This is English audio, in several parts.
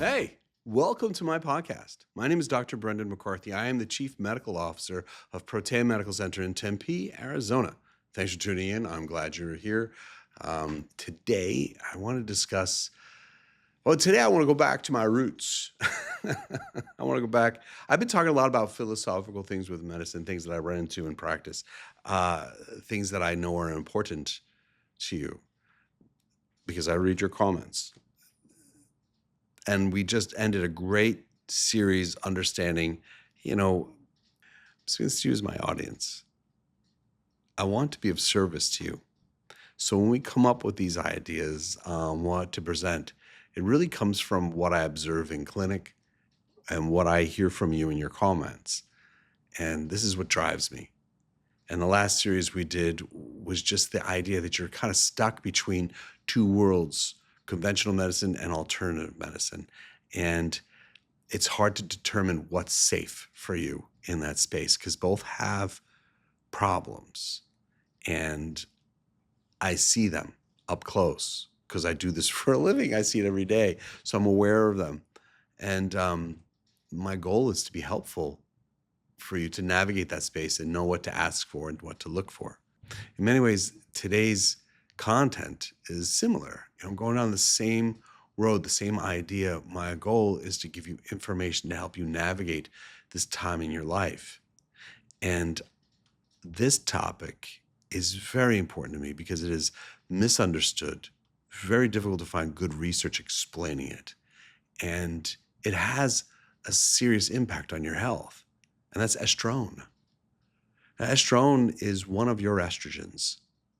Hey, welcome to my podcast. My name is Dr. Brendan McCarthy. I am the Chief Medical Officer of Protea Medical Center in Tempe, Arizona. Thanks for tuning in. I'm glad you're here. Today, I want to discuss. Today I want to go back to my roots. I want to go back. I've been talking a lot about philosophical things with medicine, things that I run into in practice, things that I know are important to you because I read your comments. And we just ended a great series understanding, I'm just going to use my audience. I want to be of service to you. So when we come up with these ideas, what to present, it really comes from what I observe in clinic and what I hear from you in your comments. And this is what drives me. And the last series we did was just the idea that you're kind of stuck between two worlds, conventional medicine and alternative medicine. And it's hard to determine what's safe for you in that space because both have problems. And I see them up close because I do this for a living. I see it every day. So I'm aware of them. And my goal is to be helpful for you to navigate that space and know what to ask for and what to look for. In many ways, today's content is similar. I'm going down the same road, the same idea. My goal is to give you information to help you navigate this time in your life. And this topic is very important to me because it is misunderstood, very difficult to find good research explaining it. And it has a serious impact on your health. And that's estrone. Now, estrone is one of your estrogens.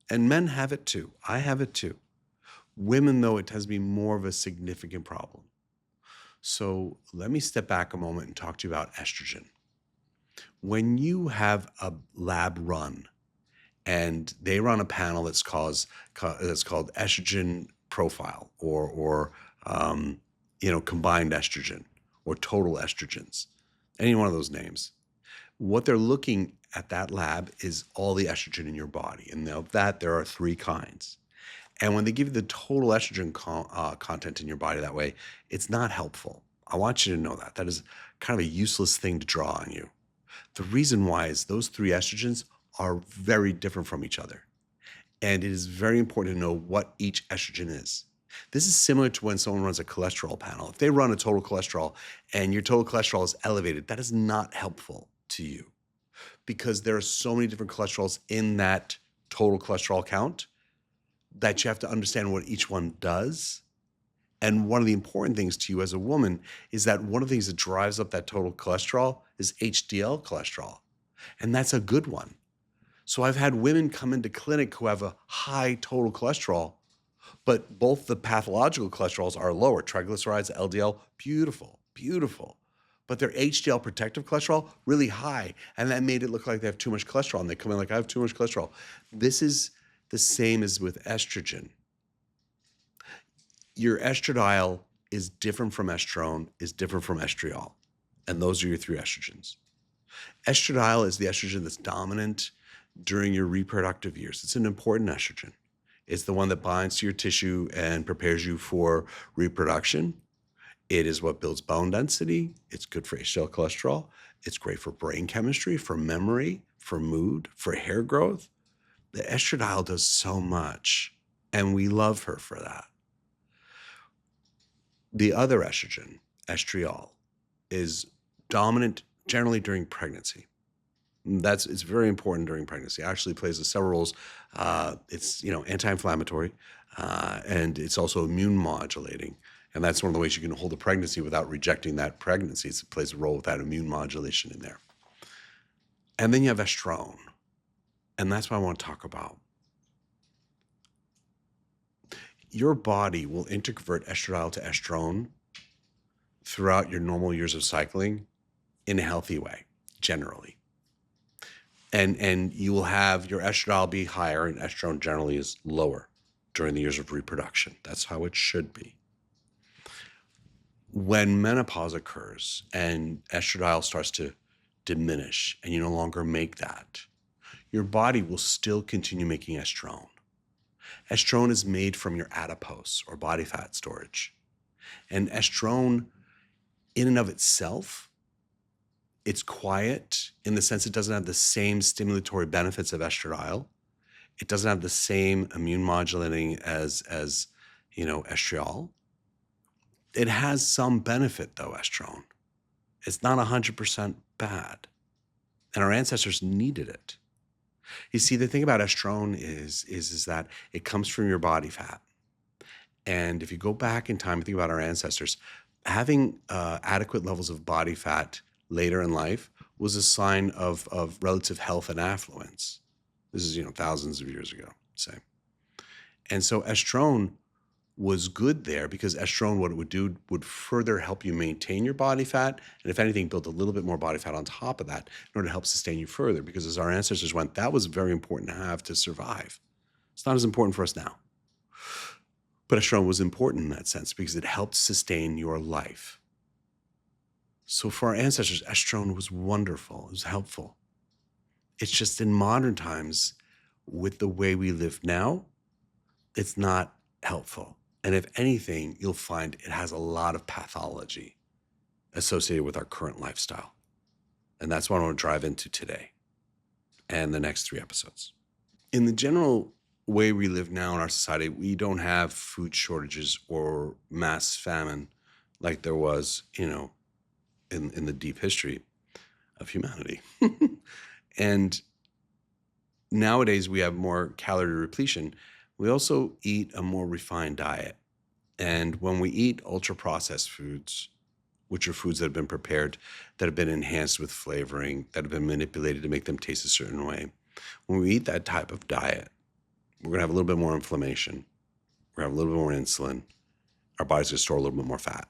And men have it too. I have it too. Women, though, it tends to be more of a significant problem. So let me step back a moment and talk to you about estrogen. When you have a lab run and they run a panel that's called estrogen profile or combined estrogen or total estrogens, any one of those names, what they're looking at that lab is all the estrogen in your body. And of that, there are three kinds. And when they give you the total estrogen content in your body that way, it's not helpful. I want you to know that. That is kind of a useless thing to draw on you. The reason why is those three estrogens are very different from each other. And it is very important to know what each estrogen is. This is similar to when someone runs a cholesterol panel. If they run a total cholesterol and your total cholesterol is elevated, that is not helpful to you because there are so many different cholesterols in that total cholesterol count that you have to understand what each one does. And one of the important things to you as a woman is that one of the things that drives up that total cholesterol is HDL cholesterol. And that's a good one. So I've had women come into clinic who have a high total cholesterol, but both the pathological cholesterols are lower. Triglycerides, LDL, beautiful, beautiful. But their HDL protective cholesterol, really high. And that made it look like they have too much cholesterol. And they come in like, I have too much cholesterol. This is the same as with estrogen. Your estradiol is different from estrone, is different from estriol. And those are your three estrogens. Estradiol is the estrogen that's dominant during your reproductive years. It's an important estrogen. It's the one that binds to your tissue and prepares you for reproduction. It is what builds bone density. It's good for HDL cholesterol. It's great for brain chemistry, for memory, for mood, for hair growth. The estradiol does so much, and we love her for that. The other estrogen, estriol, is dominant generally during pregnancy. It's very important during pregnancy. It actually plays several roles. It's anti-inflammatory, and it's also immune modulating. And that's one of the ways you can hold a pregnancy without rejecting that pregnancy. It plays a role with that immune modulation in there. And then you have estrone, and that's what I want to talk about. Your body will interconvert estradiol to estrone throughout your normal years of cycling in a healthy way, generally. And you will have your estradiol be higher and estrone generally is lower during the years of reproduction. That's how it should be. When menopause occurs and estradiol starts to diminish and you no longer make that, your body will still continue making estrone. Estrone is made from your adipose or body fat storage. And estrone, in and of itself, it's quiet in the sense it doesn't have the same stimulatory benefits of estradiol. It doesn't have the same immune modulating as estriol. It has some benefit though, estrone. It's not 100% bad. And our ancestors needed it. You see, the thing about estrone is that it comes from your body fat. And if you go back in time and think about our ancestors, having adequate levels of body fat later in life was a sign of relative health and affluence. This is, thousands of years ago, say. And so estrone was good there because estrone, what it would do, would further help you maintain your body fat. And if anything, build a little bit more body fat on top of that in order to help sustain you further. Because as our ancestors went, that was very important to have to survive. It's not as important for us now. But estrone was important in that sense because it helped sustain your life. So for our ancestors, estrone was wonderful. It was helpful. It's just in modern times, with the way we live now, it's not helpful. And if anything, you'll find it has a lot of pathology associated with our current lifestyle. And that's what I want to drive into today and the next 3 episodes. In the general way we live now in our society, we don't have food shortages or mass famine like there was, in the deep history of humanity. And nowadays we have more calorie repletion. We also eat a more refined diet. And when we eat ultra-processed foods, which are foods that have been prepared, that have been enhanced with flavoring, that have been manipulated to make them taste a certain way, when we eat that type of diet, we're going to have a little bit more inflammation. We're going to have a little bit more insulin. Our body's going to store a little bit more fat.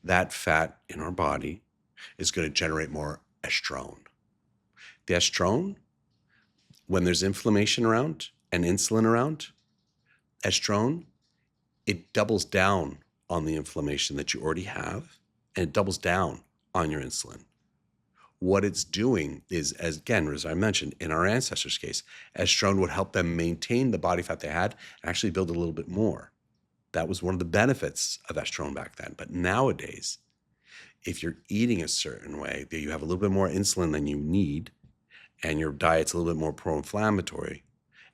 That fat in our body is going to generate more estrone. The estrone, when there's inflammation around and insulin around, estrone, it doubles down on the inflammation that you already have, and it doubles down on your insulin. What it's doing is, as I mentioned, in our ancestors' case, estrone would help them maintain the body fat they had and actually build a little bit more. That was one of the benefits of estrone back then. But nowadays, if you're eating a certain way, that you have a little bit more insulin than you need, and your diet's a little bit more pro-inflammatory,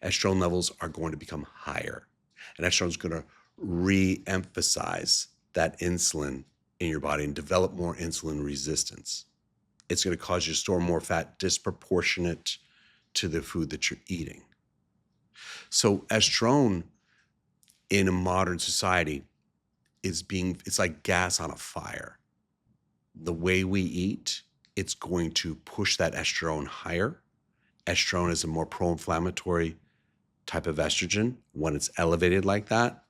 estrone levels are going to become higher. And estrone is going to re-emphasize that insulin in your body and develop more insulin resistance. It's going to cause you to store more fat disproportionate to the food that you're eating. So estrone in a modern society it's like gas on a fire. The way we eat, it's going to push that estrone higher. Estrone is a more pro-inflammatory type of estrogen. When it's elevated like that,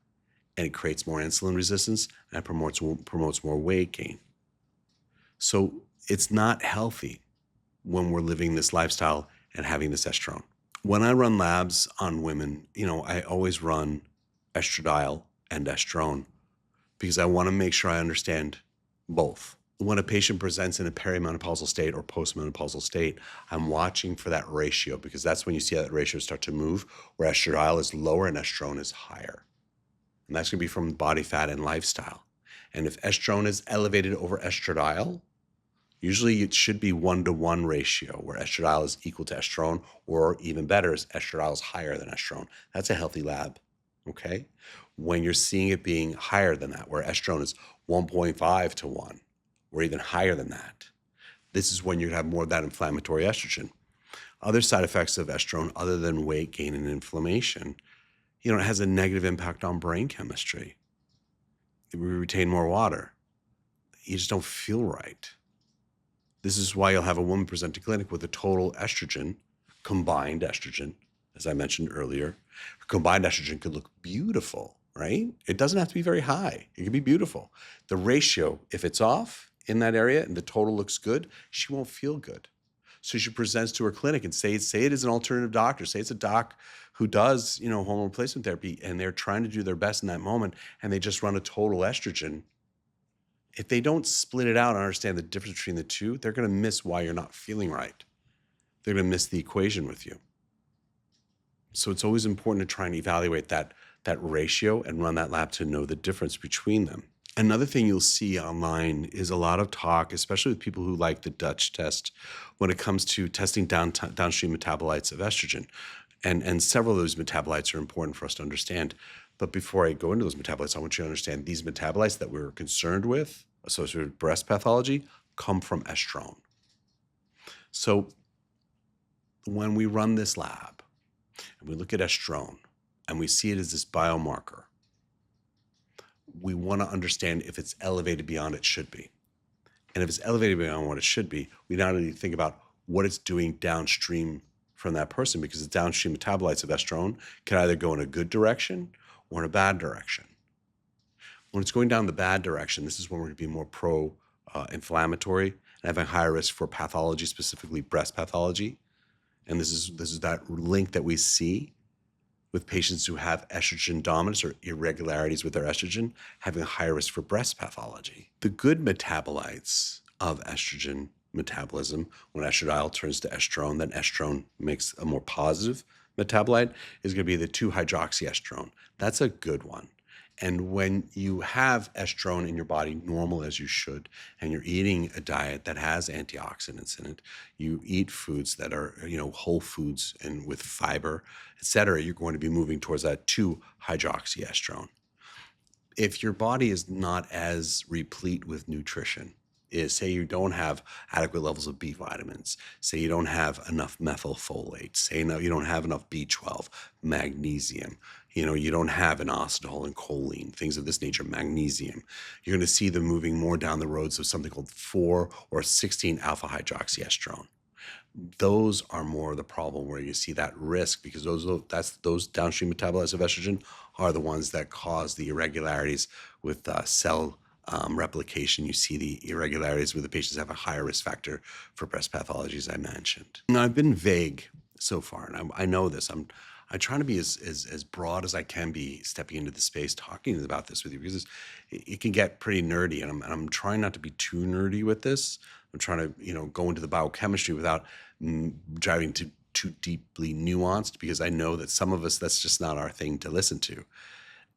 and it creates more insulin resistance, and it promotes more weight gain. So it's not healthy when we're living this lifestyle and having this estrone. When I run labs on women, I always run estradiol and estrone because I want to make sure I understand both. When a patient presents in a perimenopausal state or postmenopausal state, I'm watching for that ratio because that's when you see that ratio start to move, where estradiol is lower and estrone is higher. And that's going to be from body fat and lifestyle. And if estrone is elevated over estradiol, usually it should be 1-to-1 ratio where estradiol is equal to estrone, or even better, is estradiol is higher than estrone. That's a healthy lab, okay? When you're seeing it being higher than that, where estrone is 1.5-to-1, or even higher than that, this is when you have more of that inflammatory estrogen. Other side effects of estrone, other than weight gain and inflammation, it has a negative impact on brain chemistry. We retain more water. You just don't feel right. This is why you'll have a woman present to clinic with a total estrogen, combined estrogen, as I mentioned earlier. Combined estrogen could look beautiful, right? It doesn't have to be very high. It can be beautiful. The ratio, if it's off in that area and the total looks good, she won't feel good. So she presents to her clinic and say it is an alternative doctor. Say it's a doc who does, hormone replacement therapy, and they're trying to do their best in that moment, and they just run a total estrogen. If they don't split it out and understand the difference between the two, they're going to miss why you're not feeling right. They're going to miss the equation with you. So it's always important to try and evaluate that ratio and run that lab to know the difference between them. Another thing you'll see online is a lot of talk, especially with people who like the Dutch test, when it comes to testing downstream metabolites of estrogen. And several of those metabolites are important for us to understand. But before I go into those metabolites, I want you to understand these metabolites that we're concerned with, associated with breast pathology, come from estrone. So when we run this lab and we look at estrone and we see it as this biomarker, we want to understand if it's elevated beyond it should be. And if it's elevated beyond what it should be, we not only think about what it's doing downstream from that person, because the downstream metabolites of estrone can either go in a good direction or in a bad direction. When it's going down the bad direction, this is when we're going to be more pro-inflammatory and having higher risk for pathology, specifically breast pathology. And this is that link that we see with patients who have estrogen dominance or irregularities with their estrogen, having a higher risk for breast pathology. The good metabolites of estrogen metabolism, when estradiol turns to estrone, then estrone makes a more positive metabolite, is going to be the 2-hydroxyestrone. That's a good one. And when you have estrone in your body normal as you should, and you're eating a diet that has antioxidants in it, you eat foods that are, whole foods and with fiber, et cetera, you're going to be moving towards that 2-hydroxyestrone. If your body is not as replete with nutrition, say you don't have adequate levels of B vitamins, say you don't have enough methylfolate, say you don't have enough B12, magnesium, you don't have inositol and choline, things of this nature, magnesium, you're going to see them moving more down the roads of something called 4 or 16 alpha hydroxyestrone. Those are more the problem where you see that risk, because those downstream metabolites of estrogen are the ones that cause the irregularities with cell replication. You see the irregularities where the patients have a higher risk factor for breast pathology, as I mentioned. Now, I've been vague so far, and I know this. I'm trying to be as broad as I can be stepping into the space talking about this with you, because it can get pretty nerdy, and I'm trying not to be too nerdy with this. I'm trying to go into the biochemistry without driving to too deeply nuanced, because I know that some of us, that's just not our thing to listen to.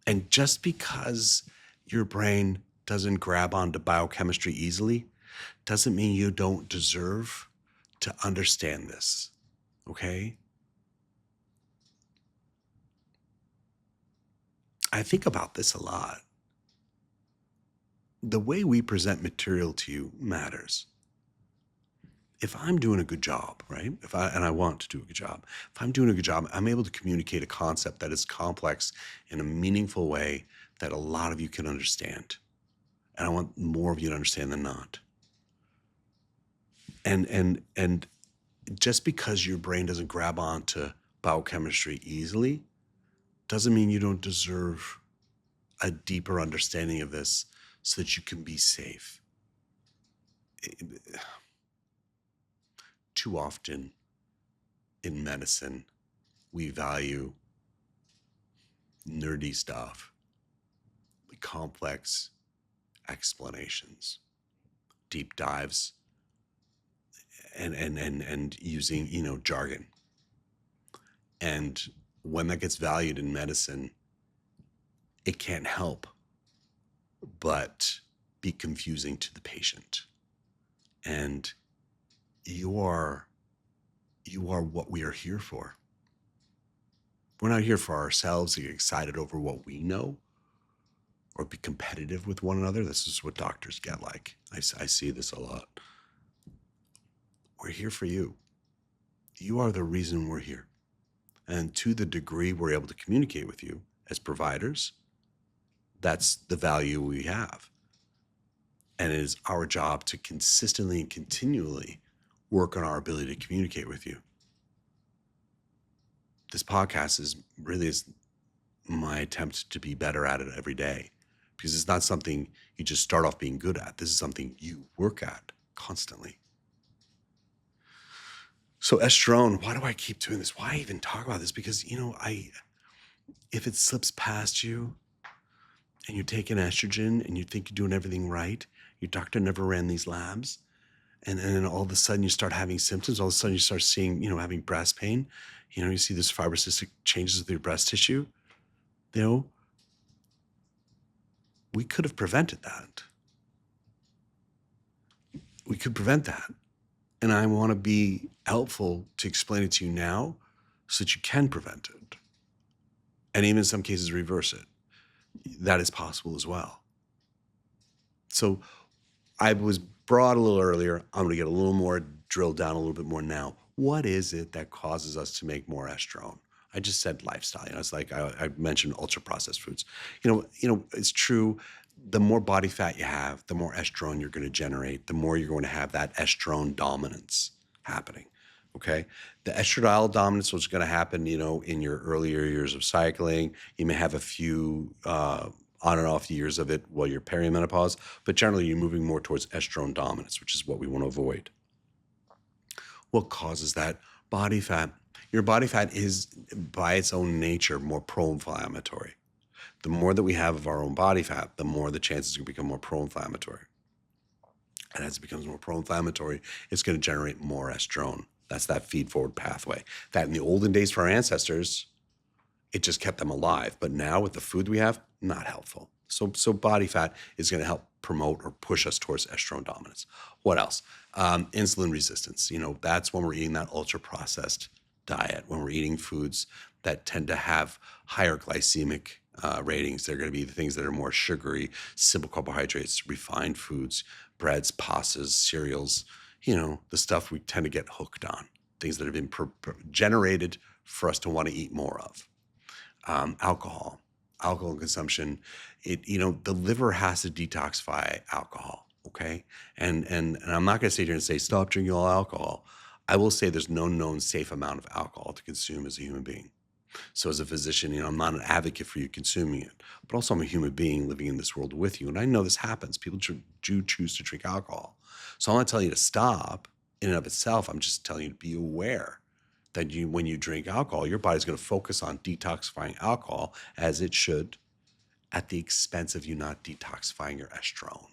And just because your brain doesn't grab onto biochemistry easily doesn't mean you don't deserve to understand this, okay? I think about this a lot. The way we present material to you matters. If I'm doing a good job, right? And I want to do a good job. If I'm doing a good job, I'm able to communicate a concept that is complex in a meaningful way that a lot of you can understand. And I want more of you to understand than not. And just because your brain doesn't grab onto biochemistry easily doesn't mean you don't deserve a deeper understanding of this so that you can be safe. Too often in medicine, we value nerdy stuff, complex explanations, deep dives, and using jargon. And when that gets valued in medicine, it can't help but be confusing to the patient. And you are what we are here for. We're not here for ourselves to get excited over what we know or be competitive with one another. This is what doctors get like. I see this a lot. We're here for you. You are the reason we're here. And to the degree we're able to communicate with you as providers, that's the value we have. And it is our job to consistently and continually work on our ability to communicate with you. This podcast is my attempt to be better at it every day, because it's not something you just start off being good at. This is something you work at constantly. So estrone, why do I keep doing this? Why even talk about this? Because, if it slips past you and you're taking estrogen and you think you're doing everything right, your doctor never ran these labs, and then all of a sudden you start having symptoms, all of a sudden you start seeing, having breast pain, you see this fibrocystic changes with your breast tissue, we could have prevented that. We could prevent that. And I want to be helpful to explain it to you now so that you can prevent it. And even in some cases, reverse it. That is possible as well. So I was broad a little earlier. I'm going to get a little more drilled down a little bit more now. What is it that causes us to make more estrone? I just said lifestyle. It's like I mentioned ultra processed foods. It's true. The more body fat you have, the more estrone you're going to generate, the more you're going to have that estrone dominance happening. Okay. The estradiol dominance, what's going to happen, in your earlier years of cycling, you may have a few on and off years of it while you're perimenopause, but generally you're moving more towards estrone dominance, which is what we want to avoid. What causes that? Body fat. Your body fat is, by its own nature, more pro-inflammatory. The more that we have of our own body fat, the more the chances can become more pro-inflammatory. And as it becomes more pro-inflammatory, it's going to generate more estrone. That's that feed-forward pathway. That in the olden days for our ancestors, it just kept them alive. But now with the food we have, not helpful. So body fat is going to help promote or push us towards estrone dominance. What else? Insulin resistance. That's when we're eating that ultra-processed diet, when we're eating foods that tend to have higher glycemic ratings. They're going to be the things that are more sugary, simple carbohydrates, refined foods, breads, pastas, cereals, the stuff we tend to get hooked on, things that have been generated for us to want to eat more of. Alcohol consumption, the liver has to detoxify alcohol, okay? And I'm not going to sit here and say, stop drinking all alcohol. I will say there's no known safe amount of alcohol to consume as a human being. So as a physician, I'm not an advocate for you consuming it, but also I'm a human being living in this world with you. And I know this happens. People do choose to drink alcohol. So I'm not telling you to stop in and of itself. I'm just telling you to be aware that when you drink alcohol, your body's going to focus on detoxifying alcohol as it should at the expense of you not detoxifying your estrone.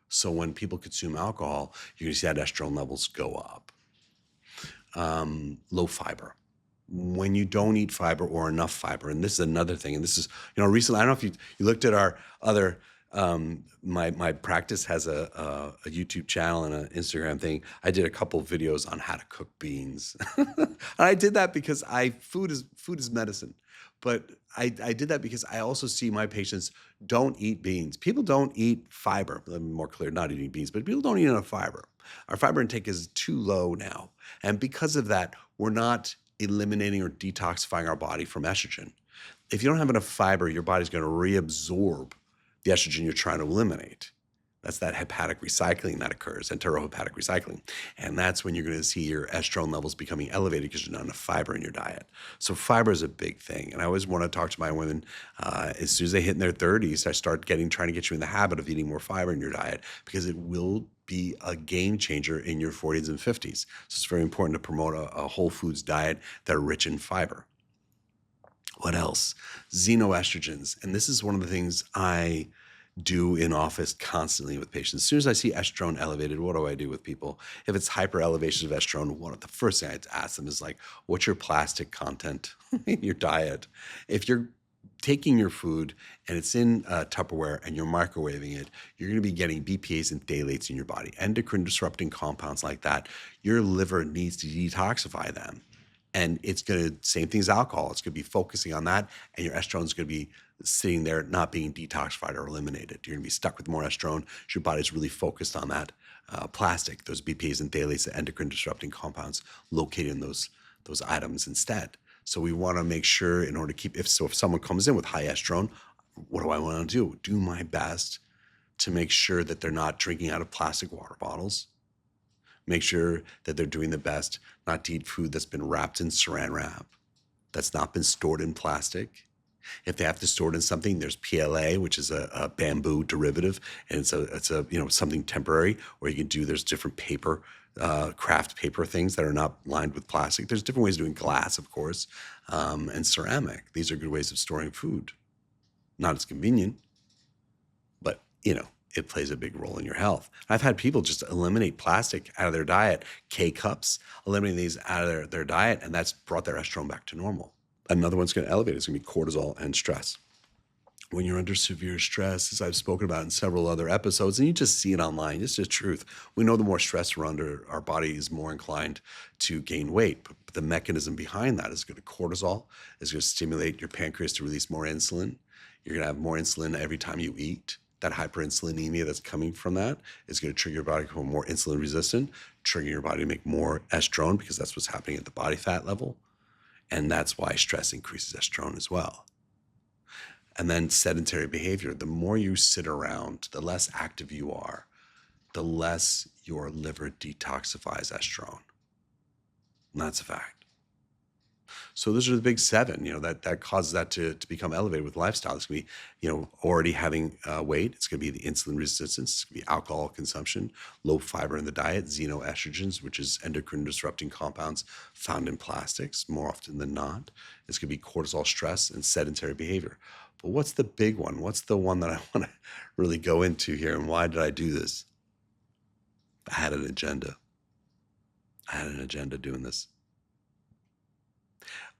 So when people consume alcohol, you're going to see that estrone levels go up. Low fiber. When you don't eat fiber or enough fiber, and this is another thing, and this is, recently, I don't know if you looked at our other, my practice has a YouTube channel and an Instagram thing. I did a couple of videos on how to cook beans. And I did that because food is medicine. But I did that because I also see my patients don't eat beans. People don't eat fiber. Let me be more clear, not eating beans, but people don't eat enough fiber. Our fiber intake is too low now. And because of that, we're not eliminating or detoxifying our body from estrogen. If you don't have enough fiber, your body's going to reabsorb the estrogen you're trying to eliminate. That's that hepatic recycling that occurs, enterohepatic recycling. And that's when you're going to see your estrone levels becoming elevated because there's not enough fiber in your diet. So fiber is a big thing. And I always want to talk to my women, as soon as they hit in their 30s, I start trying to get you in the habit of eating more fiber in your diet because it will be a game changer in your 40s and 50s. So it's very important to promote a whole foods diet that are rich in fiber. What else? Xenoestrogens. And this is one of the things I do in office constantly with patients. As soon as I see estrone elevated, what do I do with people? If it's hyper elevation of estrone, one of the first thing I ask them is like, what's your plastic content in your diet? If you're taking your food and it's in Tupperware and you're microwaving it, you're going to be getting BPAs and phthalates in your body, endocrine disrupting compounds like that. Your liver needs to detoxify them. And it's going to, same thing as alcohol, it's going to be focusing on that, and your estrone is going to be sitting there not being detoxified or eliminated. You're going to be stuck with more estrone. Your body's really focused on that plastic, those BPAs and phthalates, the endocrine disrupting compounds located in those items instead. So we want to make sure, in order to keep, if someone comes in with high estrone, what do I want to do? Do my best to make sure that they're not drinking out of plastic water bottles. Make sure that they're doing the best not to eat food that's been wrapped in saran wrap, that's not been stored in plastic. If they have to store it in something, there's PLA, which is a bamboo derivative, and it's a something temporary where you can do. There's different paper, craft paper things that are not lined with plastic. There's different ways of doing glass, of course, and ceramic. These are good ways of storing food. Not as convenient, but it plays a big role in your health. I've had people just eliminate plastic out of their diet, K-cups, eliminating these out of their diet, and that's brought their estrone back to normal. Another one's going to elevate. It's going to be cortisol and stress. when you're under severe stress, as I've spoken about in several other episodes, and you just see it online, it's the truth. We know the more stress we're under, our body is more inclined to gain weight. But the mechanism behind that is going to cortisol, is going to stimulate your pancreas to release more insulin. You're going to have more insulin every time you eat. That hyperinsulinemia that's coming from that is going to trigger your body to become more insulin resistant, trigger your body to make more estrone because that's what's happening at the body fat level. And that's why stress increases estrone as well. And then sedentary behavior. The more you sit around, the less active you are, the less your liver detoxifies estrone. And that's a fact. So those are the big seven, that causes that to become elevated with lifestyle. It's going to be, already having weight. It's going to be the insulin resistance. It's going to be alcohol consumption, low fiber in the diet, xenoestrogens, which is endocrine disrupting compounds found in plastics more often than not. It's going to be cortisol stress and sedentary behavior. But what's the big one? What's the one that I want to really go into here? And why did I do this? I had an agenda. I had an agenda doing this.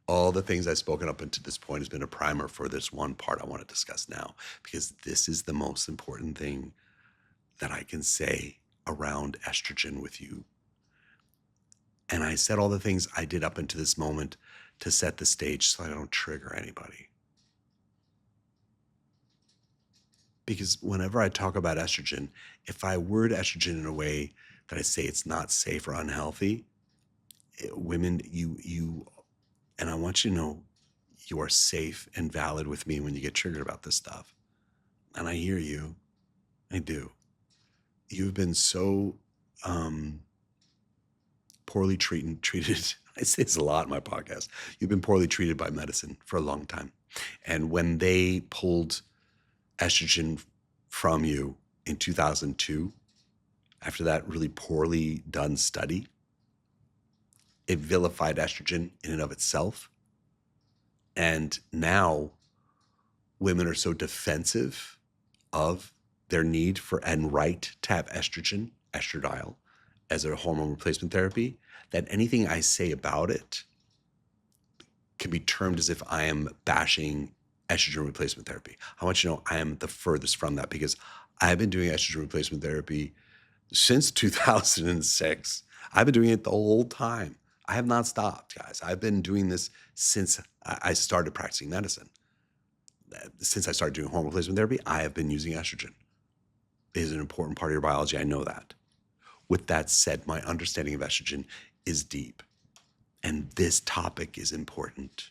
All the things I've spoken up until this point has been a primer for this one part I want to discuss now, because this is the most important thing that I can say around estrogen with you. And I said all the things I did up until this moment to set the stage so I don't trigger anybody. Because whenever I talk about estrogen, if I word estrogen in a way that I say it's not safe or unhealthy, women, and I want you to know you are safe and valid with me when you get triggered about this stuff. And I hear you. I do. You've been so poorly treated. I say this a lot in my podcast. You've been poorly treated by medicine for a long time. And when they pulled estrogen from you in 2002, after that really poorly done study, it vilified estrogen in and of itself. And now women are so defensive of their need for and right to have estrogen, estradiol, as a hormone replacement therapy, that anything I say about it can be termed as if I am bashing estrogen replacement therapy. I want you to know I am the furthest from that, because I've been doing estrogen replacement therapy since 2006. I've been doing it the whole time. I have not stopped, guys. I've been doing this since I started practicing medicine. Since I started doing hormone replacement therapy, I have been using estrogen. It is an important part of your biology. I know that. With that said, my understanding of estrogen is deep, and this topic is important.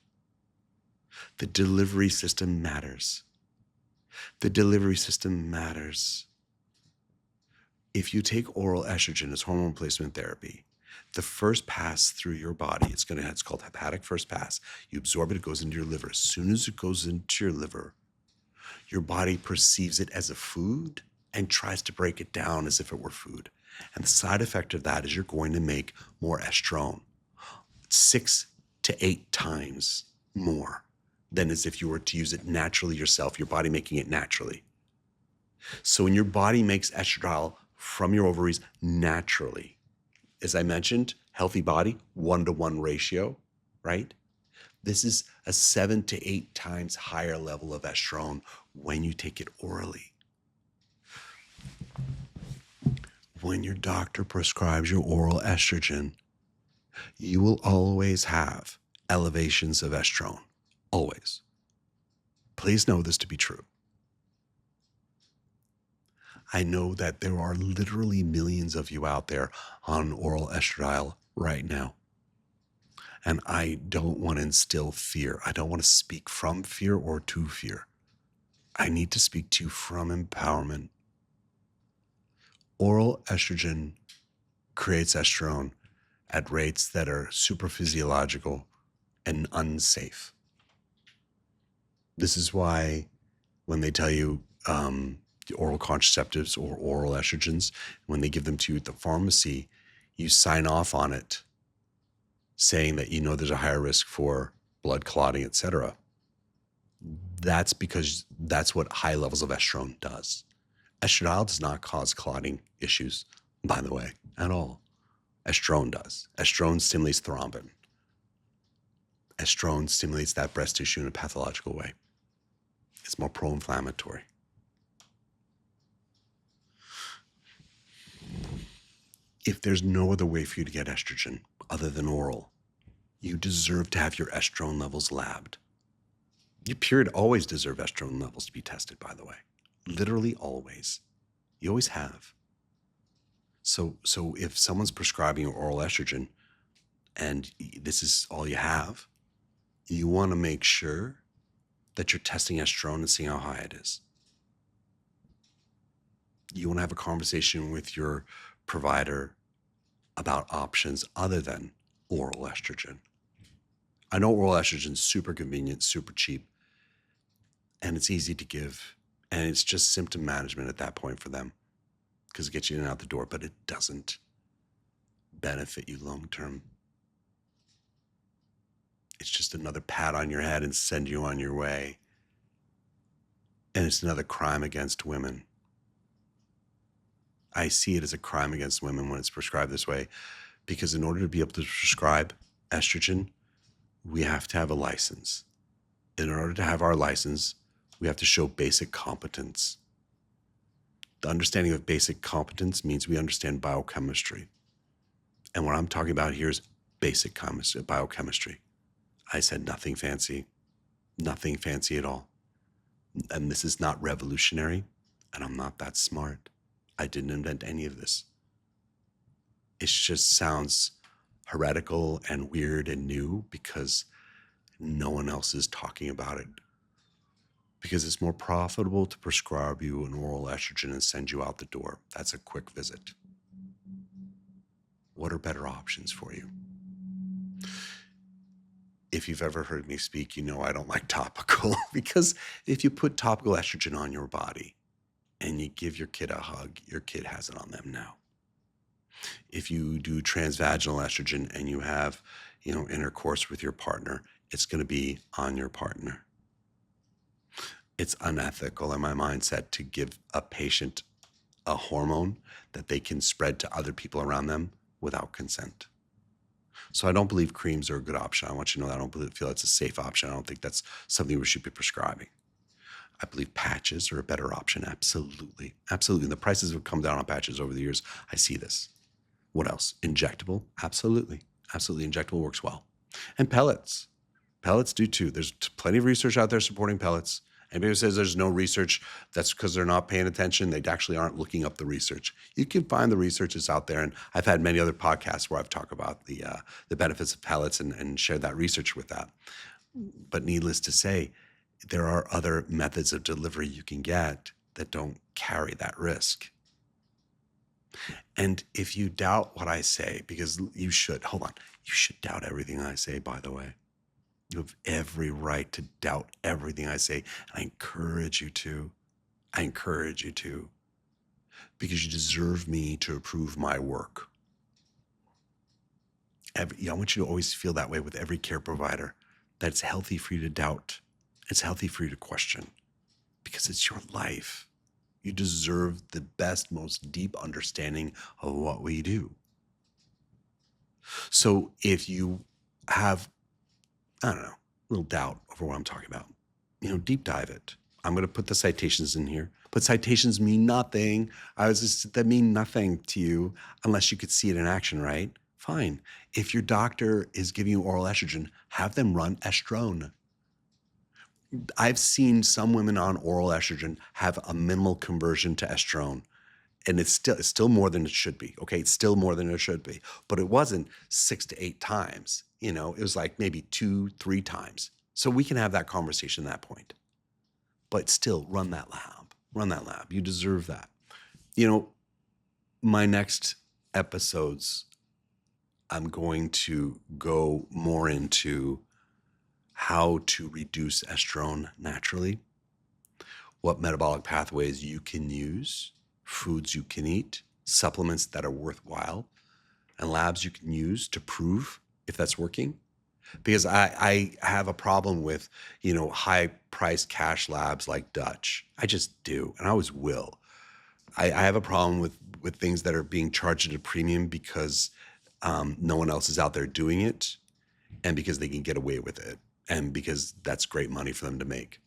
The delivery system matters. The delivery system matters. If you take oral estrogen as hormone replacement therapy, the first pass through your body, it's called hepatic first pass. You absorb it, it goes into your liver. As soon as it goes into your liver, your body perceives it as a food and tries to break it down as if it were food. And the side effect of that is you're going to make more estrone, 6 to 8 times more than as if you were to use it naturally yourself, your body making it naturally. So when your body makes estradiol from your ovaries naturally, as I mentioned, healthy body, 1-to-1 ratio, right? This is a 7 to 8 times higher level of estrone when you take it orally. When your doctor prescribes your oral estrogen, you will always have elevations of estrone, always. Please know this to be true. I know that there are literally millions of you out there on oral estradiol right now. And I don't want to instill fear. I don't want to speak from fear or to fear. I need to speak to you from empowerment. Oral estrogen creates estrone at rates that are super physiological and unsafe. This is why when they tell you oral contraceptives or oral estrogens, when they give them to you at the pharmacy, you sign off on it saying that there's a higher risk for blood clotting, etc. That's because that's what high levels of estrone does. Estradiol does not cause clotting issues, by the way, at all. Estrone does. Estrone stimulates thrombin. Estrone stimulates that breast tissue in a pathological way. It's more pro-inflammatory. If there's no other way for you to get estrogen other than oral, you deserve to have your estrone levels labbed. Your period always deserve estrone levels to be tested, by the way. Literally always. You always have. So if someone's prescribing oral estrogen and this is all you have, you want to make sure that you're testing estrone and seeing how high it is. You want to have a conversation with your provider about options other than oral estrogen. I know oral estrogen is super convenient, super cheap, and it's easy to give. And it's just symptom management at that point for them because it gets you in and out the door, but it doesn't benefit you long term. It's just another pat on your head and send you on your way. And it's another crime against women. I see it as a crime against women when it's prescribed this way, because in order to be able to prescribe estrogen, we have to have a license. In order to have our license, we have to show basic competence. The understanding of basic competence means we understand biochemistry. And what I'm talking about here is basic biochemistry. I said nothing fancy at all. And this is not revolutionary, and I'm not that smart. I didn't invent any of this. It just sounds heretical and weird and new because no one else is talking about it. Because it's more profitable to prescribe you an oral estrogen and send you out the door. That's a quick visit. What are better options for you? If you've ever heard me speak, you know I don't like topical because if you put topical estrogen on your body and you give your kid a hug, your kid has it on them now. If you do transvaginal estrogen and you have, intercourse with your partner, it's going to be on your partner. It's unethical in my mindset to give a patient a hormone that they can spread to other people around them without consent. So I don't believe creams are a good option. I want you to know that I don't feel it's a safe option. I don't think that's something we should be prescribing. I believe patches are a better option. Absolutely. Absolutely. And the prices have come down on patches over the years. I see this. What else? Injectable? Absolutely. Absolutely. Injectable works well. And pellets. Pellets do too. There's plenty of research out there supporting pellets. Anybody who says there's no research, that's because they're not paying attention. They actually aren't looking up the research. You can find the research is out there. And I've had many other podcasts where I've talked about the benefits of pellets and shared that research with that. But needless to say, there are other methods of delivery you can get that don't carry that risk. And if you doubt what I say, because you should doubt everything I say, by the way. You have every right to doubt everything I say. And I encourage you to. Because you deserve me to approve my work. I want you to always feel that way with every care provider, that it's healthy for you to doubt. It's healthy for you to question because it's your life. You deserve the best, most deep understanding of what we do. So if you have, a little doubt over what I'm talking about, deep dive it. I'm going to put the citations in here, but citations mean nothing. That mean nothing to you unless you could see it in action, right? Fine. If your doctor is giving you oral estrogen, have them run Estrone. I've seen some women on oral estrogen have a minimal conversion to estrone, and it's still more than it should be. Okay, it's still more than it should be, but it wasn't 6 to 8 times. It was like maybe 2-3 times. So we can have that conversation at that point. But still, run that lab. You deserve that. My next episodes, I'm going to go more into how to reduce estrone naturally, what metabolic pathways you can use, foods you can eat, supplements that are worthwhile, and labs you can use to prove if that's working. Because I have a problem with, high-priced cash labs like Dutch. I just do, and I always will. I have a problem with things that are being charged at a premium because no one else is out there doing it, and because they can get away with it. And because that's great money for them to make.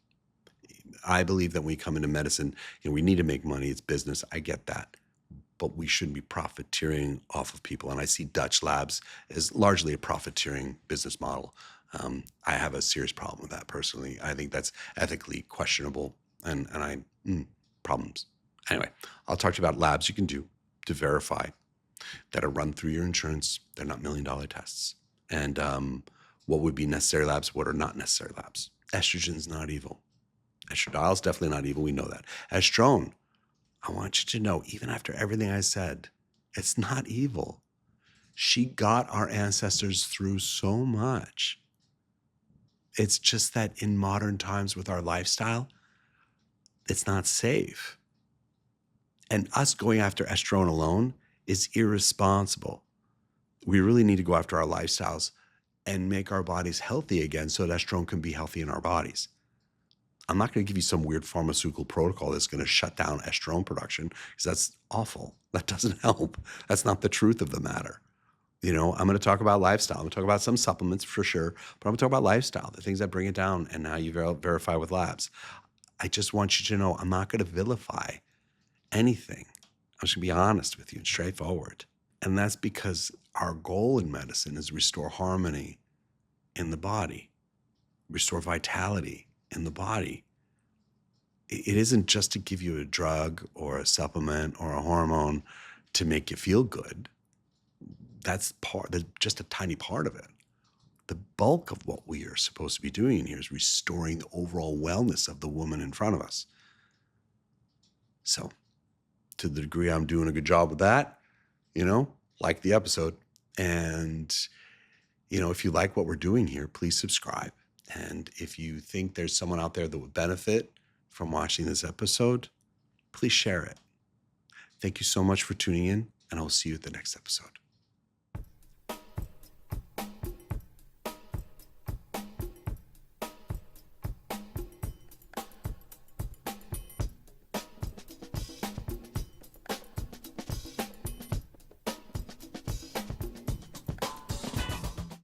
I believe that when we come into medicine, we need to make money. It's business. I get that. But we shouldn't be profiteering off of people. And I see Dutch labs as largely a profiteering business model. I have a serious problem with that personally. I think that's ethically questionable problems. Anyway, I'll talk to you about labs you can do to verify that are run through your insurance. They're not $1 million tests. And what would be necessary labs, what are not necessary labs. Estrogen's not evil. Estradiol's definitely not evil. We know that. Estrone, I want you to know, even after everything I said, it's not evil. She got our ancestors through so much. It's just that in modern times with our lifestyle, it's not safe. And us going after estrone alone is irresponsible. We really need to go after our lifestyles and make our bodies healthy again so that estrone can be healthy in our bodies. I'm not going to give you some weird pharmaceutical protocol that's going to shut down estrone production because that's awful. That doesn't help. That's not the truth of the matter. I'm going to talk about lifestyle. I'm going to talk about some supplements for sure, but I'm going to talk about lifestyle, the things that bring it down and how you verify with labs. I just want you to know I'm not going to vilify anything. I'm just going to be honest with you and straightforward. And that's because our goal in medicine is restore harmony in the body, restore vitality in the body. It isn't just to give you a drug or a supplement or a hormone to make you feel good. That's just a tiny part of it. The bulk of what we are supposed to be doing in here is restoring the overall wellness of the woman in front of us. So to the degree I'm doing a good job with that, like the episode. And, if you like what we're doing here, please subscribe. And if you think there's someone out there that would benefit from watching this episode, please share it. Thank you so much for tuning in, and I'll see you at the next episode.